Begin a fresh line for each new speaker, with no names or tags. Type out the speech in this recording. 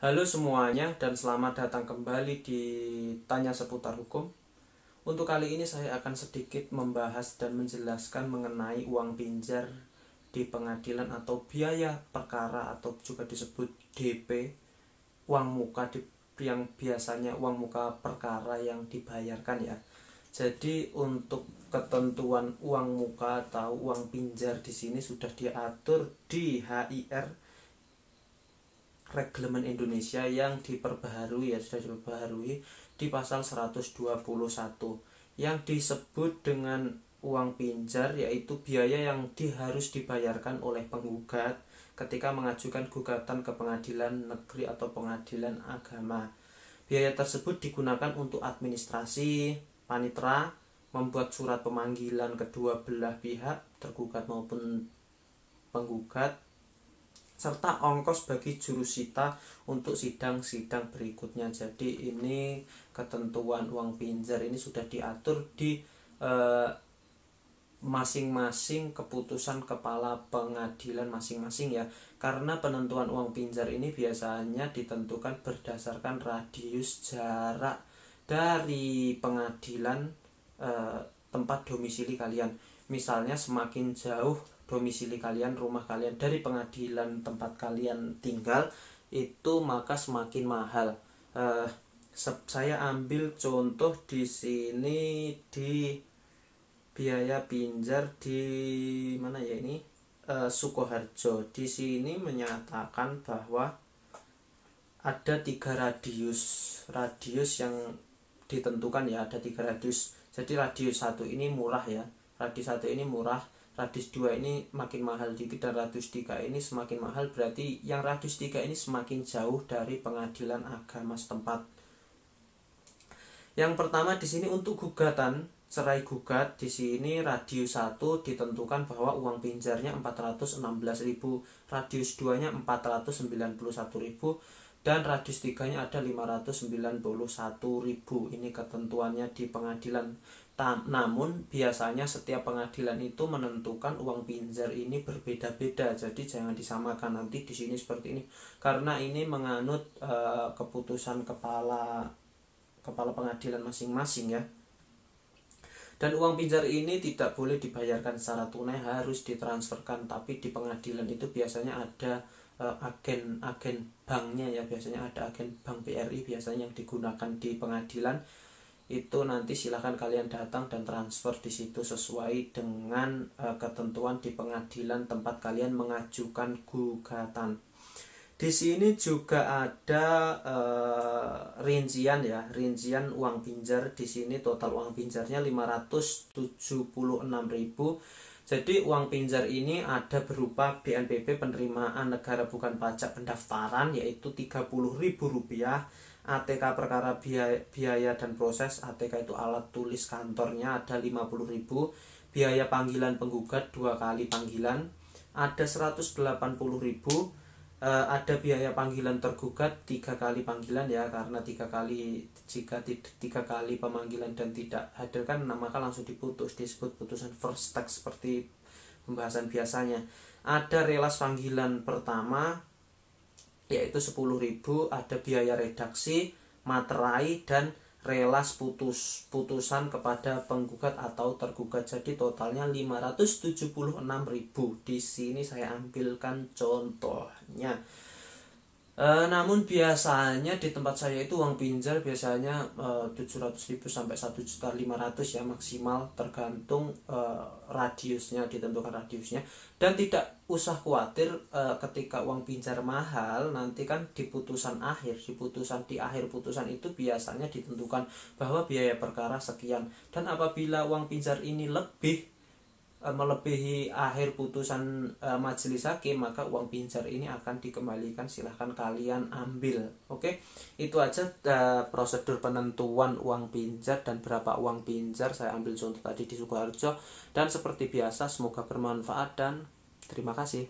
Halo semuanya dan selamat datang kembali di Tanya Seputar Hukum. Untuk kali ini saya akan sedikit membahas dan menjelaskan mengenai uang pinjar di pengadilan atau biaya perkara atau juga disebut DP, uang muka yang biasanya uang muka perkara yang dibayarkan ya. Jadi untuk ketentuan uang muka atau uang pinjar di sini sudah diatur di HIR Reglemen Indonesia yang diperbaharui sudah diperbaharui di pasal 121 yang disebut dengan uang pinjar, yaitu biaya yang harus dibayarkan oleh penggugat ketika mengajukan gugatan ke pengadilan negeri atau pengadilan agama. Biaya tersebut digunakan untuk administrasi, panitera, membuat surat pemanggilan kedua belah pihak, tergugat maupun penggugat, serta ongkos bagi jurusita untuk sidang-sidang berikutnya. Jadi ini ketentuan uang pinjar ini sudah diatur di masing-masing keputusan kepala pengadilan masing-masing ya. Karena penentuan uang pinjar ini biasanya ditentukan berdasarkan radius jarak dari pengadilan tempat domisili kalian. Misalnya semakin jauh domisili kalian, rumah kalian dari pengadilan tempat kalian tinggal, itu maka semakin mahal. Saya ambil contoh di sini di biaya pinjar di mana ya ini, Sukoharjo. Di sini menyatakan bahwa ada 3 radius yang ditentukan ya, ada 3 radius. Jadi radius 1 ini murah ya, radius 1 ini murah, radius 2 ini makin mahal dikit, dan radius 3 ini semakin mahal. Berarti yang radius 3 ini semakin jauh dari pengadilan agama setempat. Yang pertama di sini untuk gugatan cerai gugat, di sini radius 1 ditentukan bahwa uang pinjarnya 416.000, radius 2-nya 491.000, dan radius 3-nya ada 591.000. Ini ketentuannya di pengadilan. Namun biasanya setiap pengadilan itu menentukan uang pinjar ini berbeda-beda. Jadi jangan disamakan nanti di sini seperti ini, karena ini menganut keputusan kepala pengadilan masing-masing ya. Dan uang pinjar ini tidak boleh dibayarkan secara tunai, harus ditransferkan. Tapi di pengadilan itu biasanya ada agen banknya ya, biasanya ada agen bank BRI biasanya yang digunakan di pengadilan. Itu nanti silahkan kalian datang dan transfer di situ sesuai dengan ketentuan di pengadilan tempat kalian mengajukan gugatan. Di sini juga ada rincian ya, rincian uang pinjar. Di sini total uang pinjarnya 576.000. Jadi uang pinjar ini ada berupa BNPB, penerimaan negara bukan pajak pendaftaran, yaitu Rp30.000, ATK perkara biaya dan proses, ATK itu alat tulis kantornya, ada 50.000, biaya panggilan penggugat 2 kali panggilan ada 180.000, ada biaya panggilan tergugat 3 kali panggilan ya, karena 3 kali, jika 3 kali pemanggilan dan tidak hadir kan maka langsung diputus, disebut putusan first take seperti pembahasan biasanya. Ada relas panggilan pertama yaitu 10.000, ada biaya redaksi, materai, dan relas putusan kepada penggugat atau tergugat. Jadi totalnya 576.000. Di sini saya ambilkan contohnya. Namun biasanya di tempat saya itu uang pinjar biasanya 700.000 sampai 1.500.000 ya maksimal, tergantung radiusnya, ditentukan radiusnya. Dan tidak usah khawatir ketika uang pinjar mahal, nanti kan di putusan di akhir putusan itu biasanya ditentukan bahwa biaya perkara sekian, dan apabila uang pinjar ini melebihi akhir putusan majelis hakim, maka uang pinjar ini akan dikembalikan, silahkan kalian ambil. Oke, itu aja prosedur penentuan uang pinjar dan berapa uang pinjar. Saya ambil contoh tadi di Sukoharjo, dan seperti biasa semoga bermanfaat dan terima kasih.